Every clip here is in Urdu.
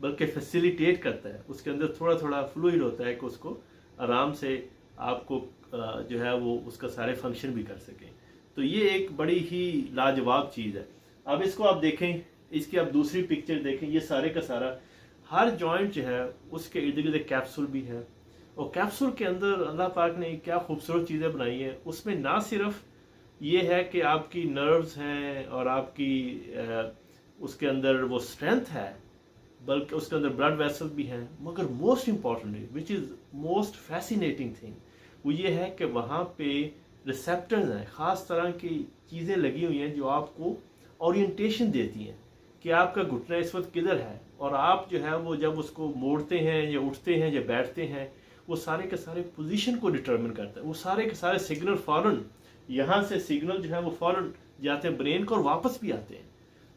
بلکہ فیسیلیٹیٹ کرتا ہے. اس کے اندر تھوڑا تھوڑا فلوئڈ ہوتا ہے کہ اس کو آرام سے آپ کو جو ہے وہ اس کا سارے فنکشن بھی کر سکیں. تو یہ ایک بڑی ہی لاجواب چیز ہے. اب اس کو آپ دیکھیں, اس کی آپ دوسری پکچر دیکھیں, یہ سارے کا سارا ہر جوائنٹ جو ہے اس کے ارد گرد کیپسول بھی ہے, اور کیپسول کے اندر اللہ پاک نے کیا خوبصورت چیزیں بنائی ہیں. اس میں نہ صرف یہ ہے کہ آپ کی نروز ہیں اور آپ کی اس کے اندر وہ اسٹرینتھ ہے, بلکہ اس کے اندر بلڈ ویسل بھی ہیں, مگر most importantly which is most fascinating thing وہ یہ ہے کہ وہاں پہ ریسیپٹرز ہیں, خاص طرح کی چیزیں لگی ہوئی ہیں جو آپ کو اورینٹیشن دیتی ہیں کہ آپ کا گھٹنا اس وقت کدھر ہے, اور آپ جو ہے وہ جب اس کو موڑتے ہیں یا اٹھتے ہیں یا بیٹھتے ہیں وہ سارے کے سارے پوزیشن کو ڈٹرمن کرتا ہے. وہ سارے کے سارے سگنل فوراً یہاں سے سگنل جو ہے وہ فوراً جاتے ہیں برین کو اور واپس بھی آتے ہیں.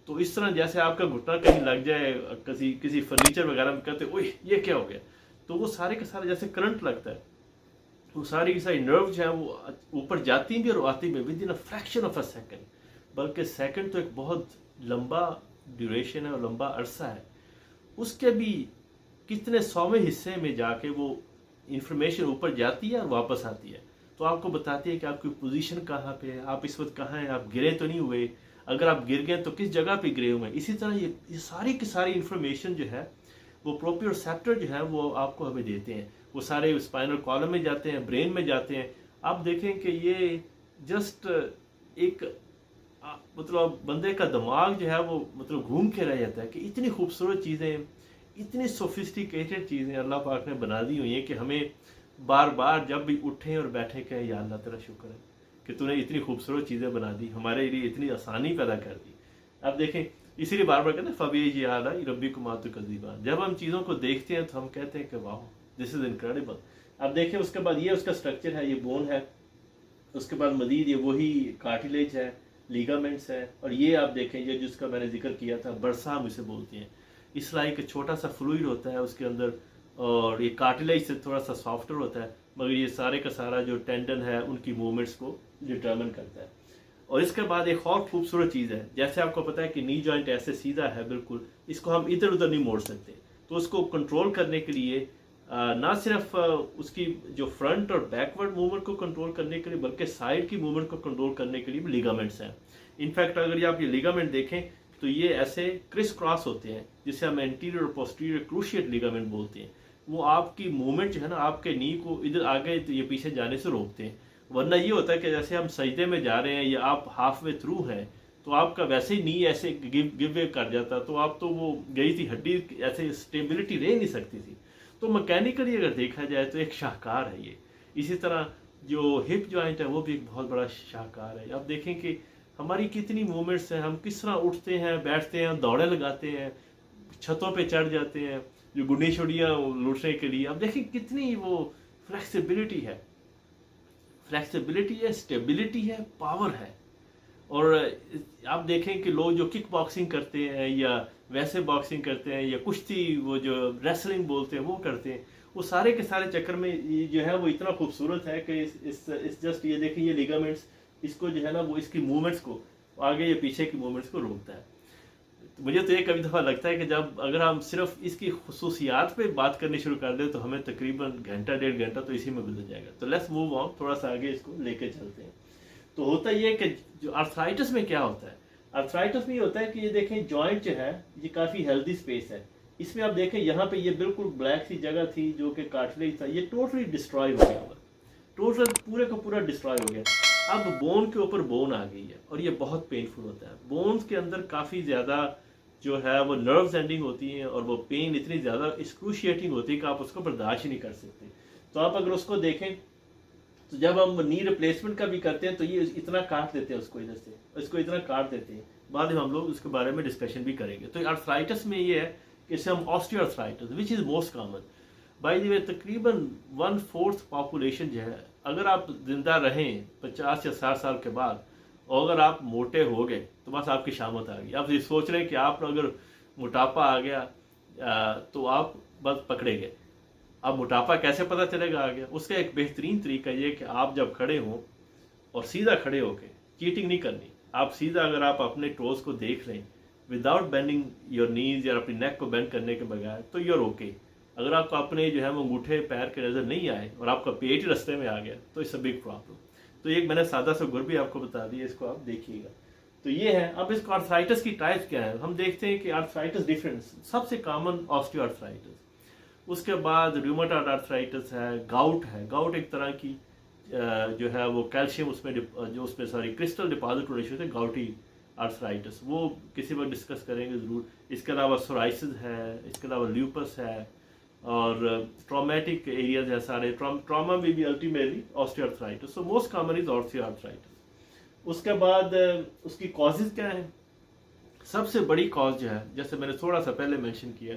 تو اس طرح جیسے آپ کا گھٹنا کہیں لگ جائے کسی فرنیچر وغیرہ میں, کہتے ہیں اوہ یہ کیا ہو گیا, تو وہ سارے کے سارے جیسے کرنٹ لگتا ہے وہ ساری کی ساری نرو جو ہے وہ اوپر جاتی بھی اور آتی بھی with in a fraction of a second, بلکہ سیکنڈ تو ایک بہت لمبا ڈیوریشن ہے اور لمبا عرصہ ہے. اس کے بھی کتنے 100ویں حصے میں جا کے وہ انفارمیشن اوپر جاتی ہے اور واپس آتی ہے, تو آپ کو بتاتی ہے کہ آپ کی پوزیشن کہاں پہ ہے, آپ اس وقت کہاں ہیں, آپ گرے تو نہیں ہوئے, اگر آپ گر گئے تو کس جگہ پہ گرے ہوئے ہیں. اسی طرح یہ ساری کی ساری انفارمیشن جو ہے وہ پروپریوسیپٹر جو ہے وہ آپ کو ہمیں دیتے ہیں. وہ سارے اسپائنل کالم میں جاتے ہیں, برین میں جاتے ہیں. آپ دیکھیں کہ یہ جسٹ ایک مطلب بندے کا دماغ جو ہے وہ مطلب گھوم کے رہ جاتا ہے کہ اتنی خوبصورت چیزیں, اتنی سوفسٹیکیٹڈ چیزیں اللہ پاک نے بنا دی ہوئی ہیں کہ ہمیں بار بار جب بھی اٹھیں اور بیٹھیں کہ یا اللہ تیرا شکر ہے کہ تو نے اتنی خوبصورت چیزیں بنا دی, ہمارے لیے اتنی آسانی پیدا کر دی. اب دیکھیں اسی لیے بار بار کہتے ہیں فبیج اعلیٰ ربی کو ماتو کذیبا, جب ہم چیزوں کو دیکھتے ہیں تو ہم کہتے ہیں کہ واو دس از انکریڈیبل. اب دیکھیں اس کے بعد یہ اس کا اسٹرکچر ہے, یہ بون ہے, اس کے بعد مزید یہ وہی کارٹیلیج ہے, لیگامنٹس ہے, اور یہ آپ دیکھیں یہ جس کا میں نے ذکر کیا تھا برسا ہم اسے بولتے ہیں. اس طرح ایک چھوٹا سا فلوئڈ ہوتا ہے اس کے اندر, اور یہ کارٹیلیج سے تھوڑا سا سافٹر ہوتا ہے, مگر یہ سارے کا سارا جو ٹینڈن ہے ان کی موومنٹس کو ڈٹرمن کرتا ہے. اور اس کے بعد ایک اور خوبصورت چیز ہے, جیسے آپ کو پتا ہے کہ نی جوائنٹ ایسے سیدھا ہے بالکل, اس کو ہم ادھر ادھر نہیں موڑ سکتے, تو اس کو کنٹرول کرنے کے لیے نہ صرف اس کی جو فرنٹ اور بیکورڈ موومنٹ کو کنٹرول کرنے کے لیے بلکہ سائڈ کی موومنٹ کو کنٹرول کرنے کے لیے بھی لیگامنٹس ہیں. انفیکٹ اگر آپ یہ لیگامنٹ دیکھیں تو یہ ایسے کرس کراس ہوتے ہیں جسے ہم انٹیریور اور پوسٹیریور کروشیٹ لیگامنٹ بولتے ہیں. وہ آپ کی موومنٹ جو ہے نا آپ کے نی کو ادھر آگے تو یہ پیچھے جانے سے روکتے ہیں. ورنہ یہ ہوتا ہے کہ جیسے ہم سجدے میں جا رہے ہیں یا آپ ہاف وے تھرو ہیں تو آپ کا ویسے ہی نی ایسے گیو وے کر جاتا, تو آپ تو وہ گئی تھی ہڈی, ایسے اسٹیبلٹی رہ نہیں سکتی تھی. تو مکینیکلی اگر دیکھا جائے تو ایک شاہکار ہے یہ. اسی طرح جو ہپ جوائنٹ ہے وہ بھی ایک بہت بڑا شاہکار ہے. اب دیکھیں کہ ہماری کتنی موومنٹس ہیں, ہم کس طرح اٹھتے ہیں, بیٹھتے ہیں, دوڑے لگاتے ہیں, چھتوں پہ چڑھ جاتے ہیں جو گڈی چھڑیاں لوٹنے کے لیے. اب دیکھیں کتنی وہ فلیکسیبلٹی ہے, اسٹیبلٹی ہے, پاور ہے. اور آپ دیکھیں کہ لوگ جو کک باکسنگ کرتے ہیں یا ویسے باکسنگ کرتے ہیں یا کشتی وہ جو ریسلنگ بولتے ہیں وہ کرتے ہیں, وہ سارے کے سارے چکر میں جو ہے وہ اتنا خوبصورت ہے کہ اس جسٹ یہ دیکھیں یہ لیگامنٹس اس کو جو ہے نا وہ اس کی موومنٹس کو آگے یا پیچھے کی موومنٹس کو روکتا ہے. تو مجھے تو یہ کبھی دفعہ لگتا ہے کہ جب اگر ہم صرف اس کی خصوصیات پہ بات کرنی شروع کر دیں تو ہمیں تقریباً گھنٹہ 1.5 گھنٹہ تو اسی میں گزر جائے گا. تو لیٹس موو آن, تھوڑا سا آگے اس کو لے کے چلتے ہیں. تو ہوتا یہ کہ جو آرتھرائٹس میں کیا ہوتا ہے, آرتھرائٹس میں یہ ہوتا ہے کہ یہ دیکھیں جوائنٹ جو ہے یہ کافی ہیلدی اسپیس ہے. اس میں آپ دیکھیں یہاں پہ یہ بالکل بلیک سی جگہ تھی جو کہ کارٹلیج تھا, یہ ٹوٹلی ڈسٹرائے ہو گیا, ٹوٹل پورے کا پورا ڈسٹرائے ہو گیا. اب بون کے اوپر بون آ گئی ہے اور یہ بہت پینفل ہوتا ہے. بونز کے اندر کافی زیادہ جو ہے وہ نروز اینڈنگ ہوتی ہیں اور وہ پین اتنی زیادہ ایکسکروشیٹنگ ہوتی ہے کہ آپ اس کو برداشت ہی نہیں کر سکتے. تو آپ اگر اس کو دیکھیں تو جب ہم نی ریپلیسمنٹ کا بھی کرتے ہیں تو یہ اتنا کاٹ دیتے ہیں اس کو, ادھر سے اس کو اتنا کاٹ دیتے ہیں. بعد میں ہم لوگ اس کے بارے میں ڈسکشن بھی کریں گے. تو آرتھرائٹس میں یہ ہے کہ اسے ہم osteoarthritis which is most common. By the way تقریباً 1/4 پاپولیشن جو ہے اگر آپ زندہ رہیں 50 یا 60 سال کے بعد اور اگر آپ موٹے ہو گئے تو بس آپ کی شامت آ گئی. آپ یہ سوچ رہے ہیں کہ آپ اگر موٹاپا آ گیا تو آپ بس پکڑے گئے. اب موٹاپا کیسے پتہ چلے گا آ گیا؟ اس کا ایک بہترین طریقہ یہ کہ آپ جب کھڑے ہوں اور سیدھا کھڑے ہو کے چیٹنگ نہیں کرنی, آپ سیدھا اگر آپ اپنے ٹوز کو دیکھ لیں وداؤٹ بینڈنگ یور نیز یا اپنی نیک کو بینڈ کرنے کے بغیر تو یو آر اوکے. اگر آپ کو اپنے جو ہے وہ انگوٹھے پیر کے نظر نہیں آئے اور آپ کا پیٹ ہی رستے میں آ گیا تو اٹس اے بگ پرابلم. تو ایک میں نے سادہ سا گر بھی آپ کو بتا دیا, اس کو آپ دیکھیے گا. تو یہ ہے. اب اس کو آرتھرائٹس کی ٹائپس کیا ہے, ہم دیکھتے ہیں کہ آرتھرائٹس ڈفرینٹ. سب سے کامن آسٹیو آرتھرائٹس, اس کے بعد ریومیٹائڈ آرتھرائٹس ہے, گاؤٹ ہے. گاؤٹ ایک طرح کی جو ہے وہ کیلشیم اس میں جو اس میں ساری کرسٹل ڈپازٹ ہونے شروع ہوتے ہیں, گاؤٹی آرتھرائٹس, وہ کسی وقت ڈسکس کریں گے ضرور. اس کے علاوہ سورائسز ہے, اس کے علاوہ لیوپس ہے, اور ٹرامیٹک ایریاز ہے سارے. ٹراما میں بھی ultimately osteoarthritis. So most common is osteoarthritis. اس کے بعد اس کی کازز کیا ہیں. سب سے بڑی کاز جو ہے, جیسے میں نے تھوڑا سا پہلے مینشن کیا,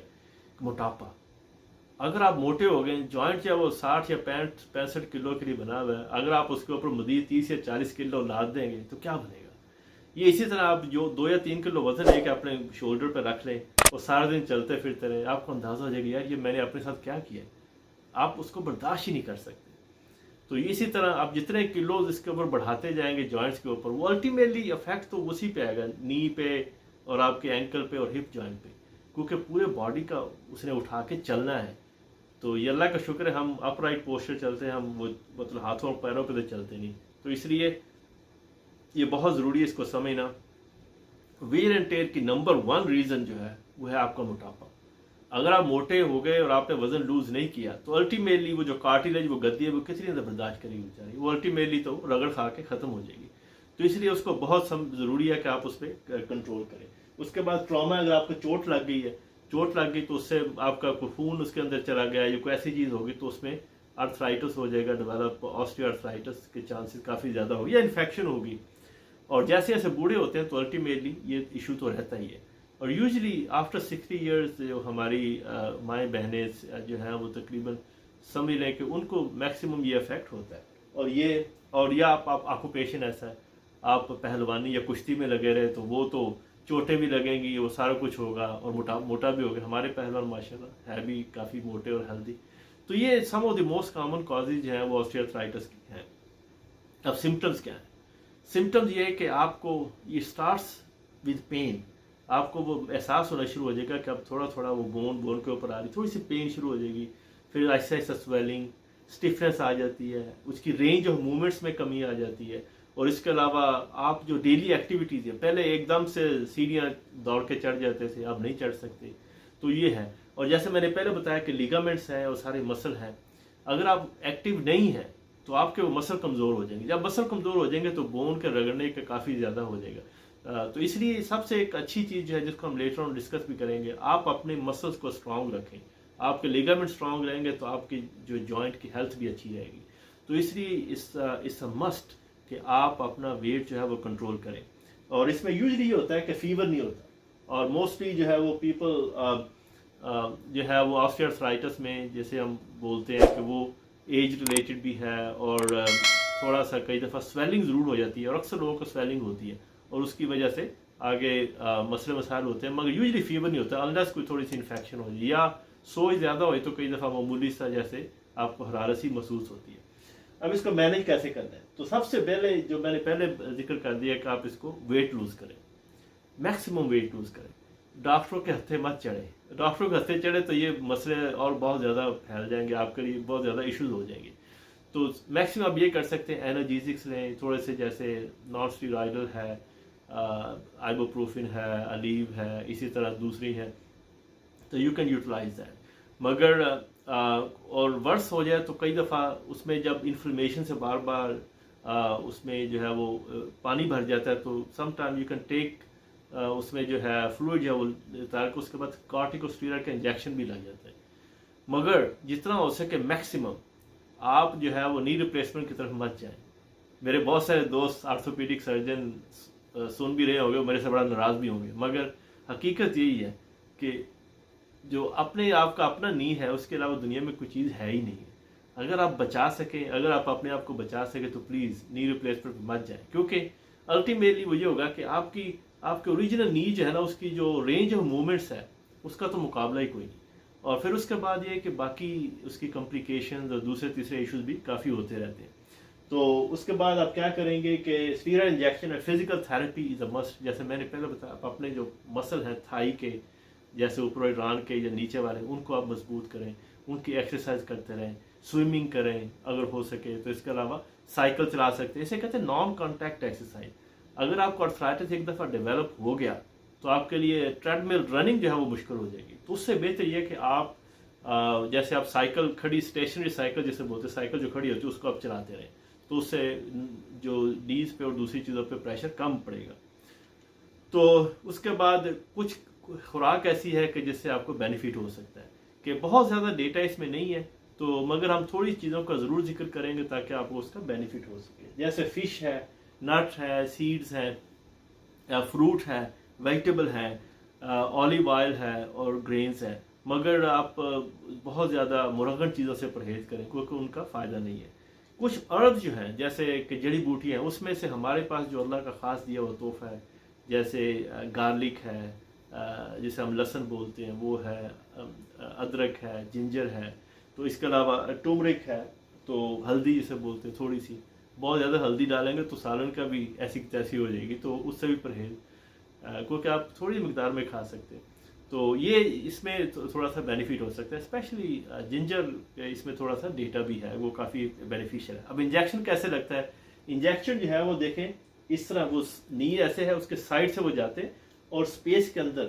موٹاپا. اگر آپ موٹے ہو گئے, جوائنٹ جو ہے وہ 60 یا 65 کلو کے لیے بنا ہوا ہے, اگر آپ اس کے اوپر مزید 30 یا 40 کلو لاد دیں گے تو کیا بنے گا. یہ اسی طرح آپ جو 2 یا 3 کلو وزن لے کے اپنے شولڈر پہ رکھ لیں اور سارا دن چلتے پھرتے رہے, آپ کو اندازہ ہو جائے گا یار یہ میں نے اپنے ساتھ کیا کیا ہے. آپ اس کو برداشت ہی نہیں کر سکتے. تو اسی طرح آپ جتنے کلوز اس کے اوپر بڑھاتے جائیں گے جوائنٹس کے اوپر, وہ الٹیمیٹلی افیکٹ تو اسی پہ آئے گا, نی پہ اور آپ کے اینکل پہ اور ہپ جوائنٹ پہ, کیونکہ پورے باڈی کا اس نے اٹھا کے چلنا ہے. تو یہ اللہ کا شکر ہے ہم اپ رائٹ پوسچر چلتے ہیں, ہم وہ مطلب ہاتھوں اور پیروں پہ تو چلتے نہیں. تو اس لیے یہ بہت ضروری ہے اس کو سمجھنا. ویئر اینڈ ٹیئر کی نمبر 1 ریزن جو ہے وہ ہے آپ کا موٹاپا. اگر آپ موٹے ہو گئے اور آپ نے وزن لوز نہیں کیا تو الٹیمیٹلی وہ جو کارٹیلیج وہ گدی ہے وہ کتنی زیادہ برداشت کرے گی بیچاری, وہ الٹیمیٹلی تو رگڑ کھا کے ختم ہو جائے گی. تو اس لیے اس کو بہت ضروری ہے کہ آپ اس پہ کنٹرول کریں. اس کے بعد ٹراما, اگر آپ کو چوٹ لگ گئی ہے, چوٹ لگ گئی تو اس سے آپ کا کوئی خون اس کے اندر چلا گیا یا کوئی ایسی چیز ہوگی تو اس میں آرتھرائٹس ہو جائے گا ڈیولپ, آسٹیو آرتھرائٹس کے چانسز کافی زیادہ ہوگی, یا انفیکشن ہوگی. اور جیسے جیسے بوڑھے ہوتے ہیں تو الٹیمیٹلی یہ ایشو تو رہتا ہی ہے. اور یوزلی آفٹر 60 ایئرز جو ہماری مائیں بہنیں جو ہیں وہ تقریباً سمجھ لیں کہ ان کو میکسیمم یہ افیکٹ ہوتا ہے. اور یا آپ آکوپیشن ایسا ہے, آپ پہلوانی یا کشتی میں لگے رہے تو وہ تو چوٹیں بھی لگیں گی, وہ سارا کچھ ہوگا, اور موٹا بھی ہوگا. ہمارے پہلوان ماشاءاللہ ہے بھی کافی موٹے اور ہیلدی. تو یہ some of the most common causes جو ہیں وہ آسٹیو آرتھرائٹس کی ہیں. اب سمٹمز کیا ہیں. سمٹمز یہ ہے کہ آپ کو یہ اسٹارٹس ود پین, آپ کو وہ احساس ہونا شروع ہو جائے گا کہ اب تھوڑا تھوڑا وہ بون کے اوپر آ رہی, تھوڑی سی پین شروع ہو جائے گی. پھر آہستہ آہستہ سویلنگ, اسٹفنس آ جاتی ہے, اس کی رینج آف موومنٹس میں کمی آ جاتی ہے. اور اس کے علاوہ آپ جو ڈیلی ایکٹیویٹیز ہیں, پہلے ایک دم سے سیڑھیاں دوڑ کے چڑھ جاتے تھے, اب نہیں چڑھ سکتے. تو یہ ہے. اور جیسے میں نے پہلے بتایا کہ لیگامنٹس ہیں اور سارے مسل ہیں, اگر آپ ایکٹیو نہیں ہیں تو آپ کے وہ مسل کمزور ہو جائیں گے. جب مسل کمزور ہو جائیں گے تو بون کے رگڑنے کا کافی زیادہ ہو جائے گا. تو اس لیے سب سے ایک اچھی چیز جو ہے جس کو ہم لیٹر آن ڈسکس بھی کریں گے, آپ اپنے مسلس کو اسٹرانگ رکھیں. آپ کے لیگامنٹ اسٹرانگ رہیں گے تو آپ کی جو جوائنٹ کی ہیلتھ بھی اچھی رہے گی. تو اس لیے اس مسٹ کہ آپ اپنا ویٹ جو ہے وہ کنٹرول کریں. اور اس میں یوزلی یہ ہوتا ہے کہ فیور نہیں ہوتا, اور موسٹلی جو ہے وہ پیپل جو ہے وہ آسٹیو آرتھرائٹس میں جیسے ہم بولتے ہیں کہ وہ ایج ریلیٹڈ بھی ہے, اور تھوڑا سا کئی دفعہ سویلنگ ضرور ہو جاتی ہے, اور اکثر لوگوں کو سویلنگ ہوتی ہے اور اس کی وجہ سے آگے مسئلے مسائل ہوتے ہیں. مگر یوزلی فیور نہیں ہوتا انلیس کوئی تھوڑی سی انفیکشن ہو جائے یا سوج زیادہ ہوئے تو کئی دفعہ معمولی سا جیسے آپ کو حرارت سی محسوس ہوتی ہے. اب اس کو مینیج کیسے کرنا ہے, تو سب سے پہلے جو میں نے پہلے ذکر کر دیا کہ آپ اس کو ویٹ لوز کریں, میکسیمم ویٹ لوز کریں. ڈاکٹروں کے ہتھے مت چڑھیں. ڈاکٹروں کے ہتھے چڑھے تو یہ مسئلے اور بہت زیادہ پھیل جائیں گے, آپ کے لیے بہت زیادہ ایشوز ہو جائیں گے. تو میکسیمم آپ یہ کر سکتے ہیں انرجیزکس لیں تھوڑے سے, جیسے نان اسٹیرائڈل ہے, آئبوپروفن ہے, الیو ہے, اسی طرح دوسری ہے, تو یو کین یوٹیلائز دیٹ. مگر اور ورس ہو جائے تو کئی دفعہ اس میں جب انفلمیشن سے بار بار اس میں جو ہے وہ پانی بھر جاتا ہے تو some time you can take اس میں جو ہے فلوئڈ جو ہے وہ تاکہ اس کے بعد کارٹیکوسٹیرائڈ کا انجیکشن بھی لگ جاتا ہے. مگر جتنا ہو سکے میکسیمم آپ جو ہے وہ نی ریپلیسمنٹ کی طرف مت جائیں. میرے بہت سارے دوست آرتھوپیڈک سرجن سن بھی رہے ہوں گے, میرے سے بڑا ناراض بھی ہوں گے, مگر حقیقت یہی ہے کہ جو اپنے آپ کا اپنا نی ہے اس کے علاوہ دنیا میں کوئی چیز ہے ہی نہیں. اگر آپ بچا سکیں, اگر آپ اپنے آپ کو بچا سکیں تو پلیز نی ریپلیسمنٹ پہ مت جائیں, کیونکہ الٹیمیٹلی وہ یہ ہوگا کہ آپ کے اوریجنل نی جو ہے نا اس کی جو رینج آف موومنٹس ہے اس کا تو مقابلہ ہی کوئی نہیں. اور پھر اس کے بعد یہ کہ باقی اس کی کمپلیکیشنز اور دوسرے تیسرے ایشوز بھی کافی ہوتے رہتے ہیں. تو اس کے بعد آپ کیا کریں گے کہ اسٹیرائڈ انجیکشن اور physical therapy is a must. جیسے میں نے پہلے بتایا، آپ اپنے جو مسل ہیں تھائی کے، جیسے اوپر ران کے یا نیچے والے، ان کو آپ مضبوط کریں، ان کی ایکسرسائز کرتے رہیں، سوئمنگ کریں اگر ہو سکے تو. اس کے علاوہ سائیکل چلا سکتے ہیں، اسے کہتے ہیں نان کانٹیکٹ ایکسرسائز. اگر آپ کو آرتھرائٹس ایک دفعہ ڈیولپ ہو گیا تو آپ کے لیے ٹریڈ مل رننگ جو ہے وہ مشکل ہو جائے گی. تو اس سے بہتر یہ کہ آپ جیسے آپ سائیکل کھڑی، اسٹیشنری سائیکل جسے بولتے ہیں، سائیکل جو کھڑی ہوتی ہے اس کو آپ چلاتے رہیں، تو اس سے جو نیز پہ اور دوسری چیزوں پہ پریشر کم پڑے گا. تو اس کے بعد کچھ خوراک ایسی ہے کہ جس سے آپ کو بینیفٹ ہو سکتا ہے، کہ بہت زیادہ ڈیٹا اس میں نہیں ہے تو، مگر ہم تھوڑی چیزوں کا ضرور ذکر کریں گے تاکہ آپ کو اس کا بینیفٹ ہو سکے. جیسے فش ہے، نٹ ہے، سیڈز ہیں، فروٹ ہے، ویجیٹیبل ہے، اولیو آئل ہے اور گرینز ہے. مگر آپ بہت زیادہ مرغن چیزوں سے پرہیز کریں کیونکہ ان کا فائدہ نہیں ہے. کچھ ارب جو ہیں جیسے کہ جڑی بوٹی ہیں، اس میں سے ہمارے پاس جو اللہ کا خاص دیا ہوا تحفہ ہے، جیسے گارلک ہے، جسے ہم لہسن بولتے ہیں وہ ہے، ادرک ہے، جنجر ہے. تو اس کے علاوہ ٹرمرک ہے، تو ہلدی جسے بولتے ہیں تھوڑی سی. بہت زیادہ ہلدی ڈالیں گے تو سالن کا بھی ایسی تیسی ہو جائے گی، تو اس سے بھی پرہیز، کیونکہ آپ تھوڑی مقدار میں کھا سکتے ہیں. تو یہ اس میں تھوڑا سا بینیفٹ ہو سکتا ہے، اسپیشلی جنجر، اس میں تھوڑا سا ڈیٹا بھی ہے، وہ کافی بینیفیشیل ہے. اب انجیکشن کیسے لگتا ہے؟ انجیکشن جو ہے وہ دیکھیں اس طرح، وہ نی ایسے ہے، اس کے سائڈ سے وہ جاتے ہیں اور اسپیس کے اندر،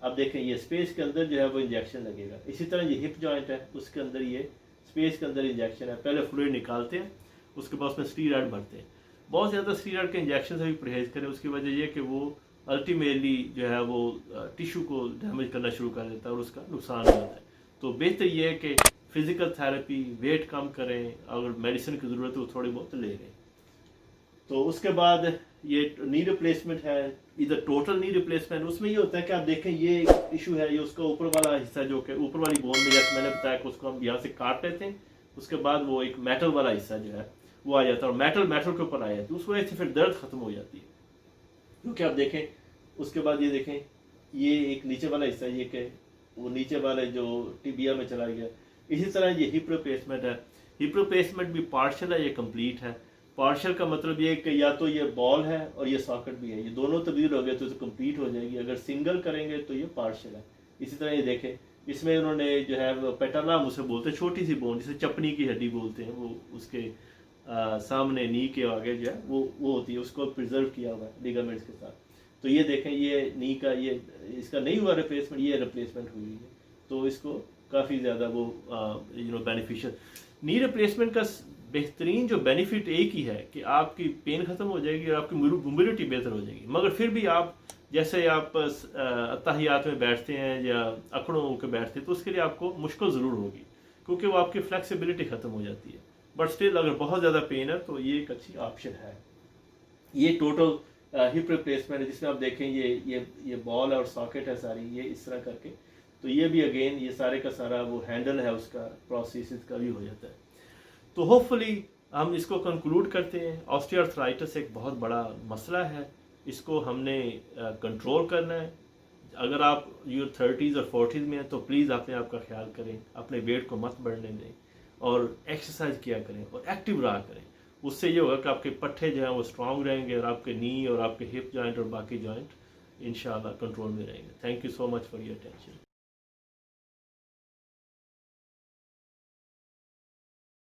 اب دیکھیں یہ اسپیس کے اندر جو ہے وہ انجیکشن لگے گا. اسی طرح یہ ہپ جوائنٹ ہے، اس کے اندر یہ اسپیس کے اندر انجیکشن ہے. پہلے فلوئڈ نکالتے ہیں، اس کے بعد اس میں اسٹیرائڈ بھرتے ہیں. بہت زیادہ اسٹیرائڈ کے انجیکشن سے بھی پرہیز کریں. اس کی وجہ یہ کہ وہ الٹیمیٹلی جو ہے وہ ٹیشو کو ڈیمیج کرنا شروع کر دیتا ہے اور اس کا نقصان ہو جاتا ہے. تو بہتر یہ ہے کہ فزیکل تھراپی، ویٹ کم کریں، اگر میڈیسن کی ضرورت ہے وہ تھوڑی بہت لے لیں. تو اس کے بعد یہ نی ریپلیسمنٹ ہے، ادھر ٹوٹل نی ریپلیسمنٹ. اس میں یہ ہوتا ہے کہ آپ دیکھیں یہ ایشو ہے، یہ اس کا اوپر والا حصہ جو کہ اوپر والی بون میں، جیسے میں نے بتایا کہ اس کو ہم یہاں سے کاٹ لیتے ہیں، اس کے بعد وہ ایک میٹل والا حصہ جو ہے وہ آ جاتا ہے، اور میٹل کے اوپر آ جاتی ہے. اس وجہ سے پھر درد ختم ہو جاتی ہے. کیونکہ آپ دیکھیں اس کے بعد یہ دیکھیں یہ ایک نیچے والا حصہ، یہ کہ وہ نیچے والے جو ٹیبیا میں چلا گیا. اسی طرح یہ ہپ ریپلیسمنٹ ہے. ہپ ریپلیسمنٹ بھی پارشل ہے، یہ کمپلیٹ ہے. پارشل کا مطلب یہ کہ یا تو یہ بال ہے اور یہ ساکٹ بھی ہے، یہ دونوں تبدیل ہو گئے تو کمپلیٹ ہو جائے گی. اگر سنگل کریں گے تو یہ پارشل ہے. اسی طرح یہ دیکھیں اس میں انہوں نے جو ہے پیٹرنم اسے بولتے ہیں، چھوٹی سی بون جسے چپنی کی ہڈی بولتے ہیں، وہ اس کے سامنے نی کے آگے جو ہے وہ ہوتی ہے، اس کو پرزرو کیا ہوا ہے لیگامنٹس کے ساتھ. تو یہ دیکھیں یہ نی کا، یہ اس کا نہیں ہوا ریپلیسمنٹ، یہ ریپلیسمنٹ ہوئی ہے. تو اس کو کافی زیادہ وہ بینیفیشل. نی ریپلیسمنٹ کا بہترین جو بینیفٹ ایک ہی ہے کہ آپ کی پین ختم ہو جائے گی اور آپ کی موبلٹی بہتر ہو جائے گی. مگر پھر بھی آپ جیسے آپ اتحیات میں بیٹھتے ہیں یا اکڑوں کے بیٹھتے ہیں تو اس کے لیے آپ کو مشکل ضرور ہوگی کیونکہ وہ آپ کی فلیکسیبلٹی ختم ہو جاتی ہے. بٹ اسٹل اگر بہت زیادہ پین ہے تو یہ ایک اچھی آپشن ہے. یہ ٹوٹل ہپ ریپلیسمنٹ ہے جس میں آپ دیکھیں یہ بال ہے اور ساکٹ ہے ساری، یہ اس طرح کر کے. تو یہ بھی اگین یہ سارے کا سارا وہ ہینڈل ہے اس کا، پروسیس کا بھی ہو جاتا ہے. تو ہوپ فلی ہم اس کو کنکلوڈ کرتے ہیں. آسٹیوآرتھرائٹس ایک بہت بڑا مسئلہ ہے، اس کو ہم نے کنٹرول کرنا ہے. اگر آپ یور 30s اور 40s میں ہیں تو پلیز اپنے آپ کا خیال کریں، اپنے ویٹ کو مت بڑھنے دیں اور ایکسرسائز کیا کریں اور ایکٹیو رہا کریں. اس سے یہ ہوگا کہ آپ کے پٹھے جو ہیں وہ اسٹرانگ رہیں گے اور آپ کے نی اور آپ کے ہپ جوائنٹ اور باقی جوائنٹ انشاءاللہ کنٹرول میں رہیں گے. Thank you so much for your attention.